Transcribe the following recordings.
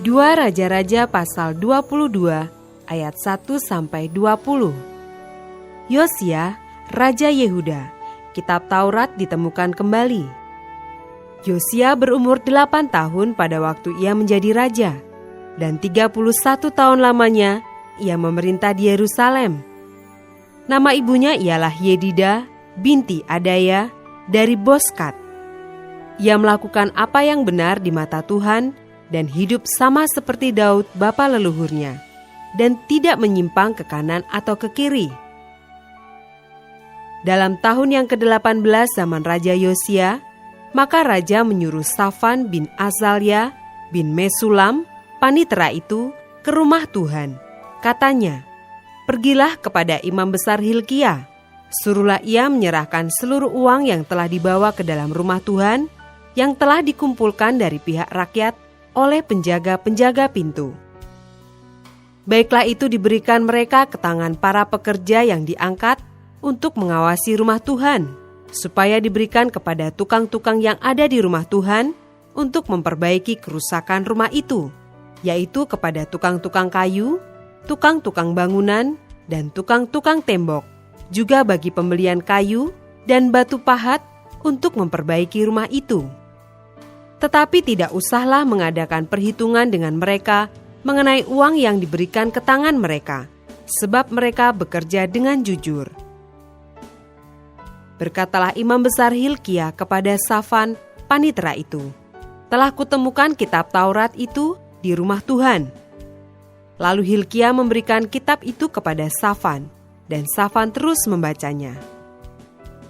2 Raja-Raja pasal 22 ayat 1-20. Yosia, Raja Yehuda, Kitab Taurat ditemukan kembali. Yosia berumur 8 tahun pada waktu ia menjadi raja, dan 31 tahun lamanya ia memerintah di Yerusalem. Nama ibunya ialah Yedida binti Adaya dari Boskat. Ia melakukan apa yang benar di mata Tuhan dan hidup sama seperti Daud bapa leluhurnya, dan tidak menyimpang ke kanan atau ke kiri. Dalam tahun yang ke-18 zaman Raja Yosia, maka Raja menyuruh Safan bin Azalia bin Mesulam, panitera itu, ke rumah Tuhan. Katanya, "Pergilah kepada imam besar Hilkia, suruhlah ia menyerahkan seluruh uang yang telah dibawa ke dalam rumah Tuhan, yang telah dikumpulkan dari pihak rakyat oleh penjaga-penjaga pintu. Baiklah itu diberikan mereka ke tangan para pekerja yang diangkat untuk mengawasi rumah Tuhan, supaya diberikan kepada tukang-tukang yang ada di rumah Tuhan untuk memperbaiki kerusakan rumah itu, yaitu kepada tukang-tukang kayu, tukang-tukang bangunan, dan tukang-tukang tembok, juga bagi pembelian kayu dan batu pahat untuk memperbaiki rumah itu. Tetapi tidak usahlah mengadakan perhitungan dengan mereka mengenai uang yang diberikan ke tangan mereka, sebab mereka bekerja dengan jujur." Berkatalah imam besar Hilkia kepada Safan, panitera itu, "Telah kutemukan kitab Taurat itu di rumah Tuhan." Lalu Hilkia memberikan kitab itu kepada Safan, dan Safan terus membacanya.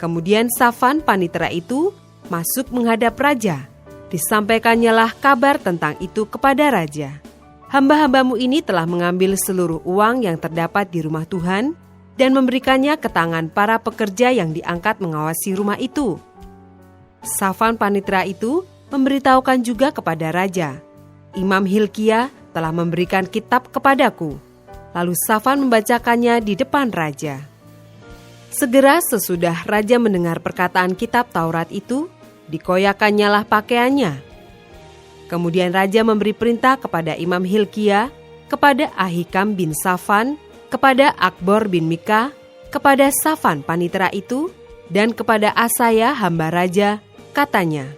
Kemudian Safan, panitera itu, masuk menghadap raja. Disampaikannyalah kabar tentang itu kepada raja. "Hamba-hambamu ini telah mengambil seluruh uang yang terdapat di rumah Tuhan dan memberikannya ke tangan para pekerja yang diangkat mengawasi rumah itu." Safan, panitera itu, memberitahukan juga kepada raja, "Imam Hilkia telah memberikan kitab kepadaku." Lalu Safan membacakannya di depan raja. Segera sesudah raja mendengar perkataan kitab Taurat itu, dikoyakkannyalah pakaiannya. Kemudian raja memberi perintah kepada Imam Hilkia, kepada Ahikam bin Safan, kepada Akbor bin Mika, kepada Safan panitera itu, dan kepada Asaya hamba raja, katanya,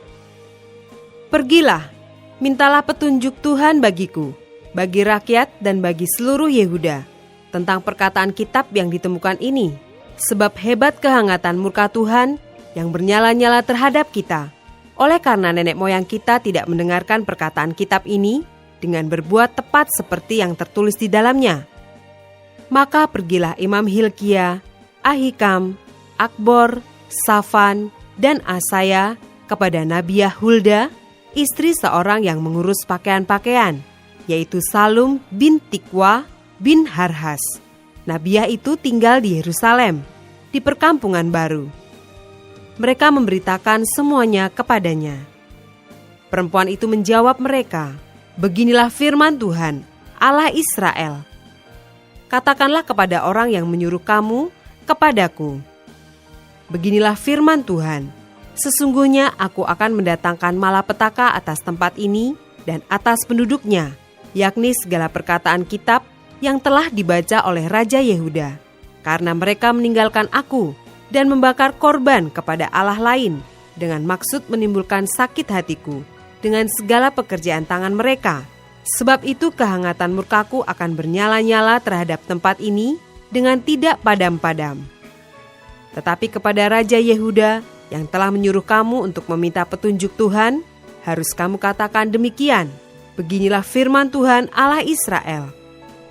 "Pergilah, mintalah petunjuk Tuhan bagiku, bagi rakyat dan bagi seluruh Yehuda, tentang perkataan kitab yang ditemukan ini, sebab hebat kehangatan murka Tuhan yang bernyala-nyala terhadap kita, oleh karena nenek moyang kita tidak mendengarkan perkataan kitab ini dengan berbuat tepat seperti yang tertulis di dalamnya." Maka pergilah Imam Hilkia, Ahikam, Akbor, Safan, dan Asaya kepada Nabiah Hulda, istri seorang yang mengurus pakaian-pakaian, yaitu Salum bin Tikwa bin Harhas. Nabiah itu tinggal di Yerusalem, di perkampungan baru. Mereka memberitakan semuanya kepadanya. Perempuan itu menjawab mereka, "Beginilah firman Tuhan, Allah Israel. Katakanlah kepada orang yang menyuruh kamu kepadaku, beginilah firman Tuhan, sesungguhnya aku akan mendatangkan malapetaka atas tempat ini dan atas penduduknya, yakni segala perkataan kitab yang telah dibaca oleh Raja Yehuda, karena mereka meninggalkan aku dan membakar korban kepada Allah lain dengan maksud menimbulkan sakit hatiku dengan segala pekerjaan tangan mereka. Sebab itu kehangatan murkaku akan bernyala-nyala terhadap tempat ini dengan tidak padam-padam. Tetapi kepada Raja Yehuda yang telah menyuruh kamu untuk meminta petunjuk Tuhan, harus kamu katakan demikian, beginilah firman Tuhan Allah Israel.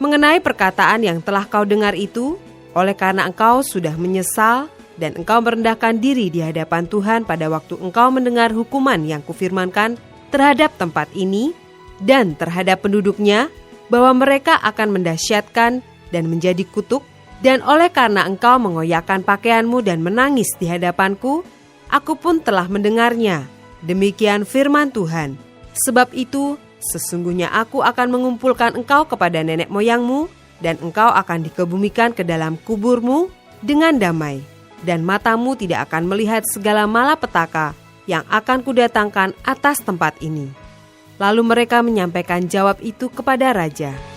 Mengenai perkataan yang telah kau dengar itu, oleh karena engkau sudah menyesal dan engkau merendahkan diri di hadapan Tuhan pada waktu engkau mendengar hukuman yang kufirmankan terhadap tempat ini dan terhadap penduduknya, bahwa mereka akan mendahsyatkan dan menjadi kutuk, dan oleh karena engkau mengoyakkan pakaianmu dan menangis di hadapanku, aku pun telah mendengarnya. Demikian firman Tuhan. Sebab itu, sesungguhnya aku akan mengumpulkan engkau kepada nenek moyangmu, dan engkau akan dikebumikan ke dalam kuburmu dengan damai, dan matamu tidak akan melihat segala malapetaka yang akan kudatangkan atas tempat ini. Lalu mereka menyampaikan jawab itu kepada raja.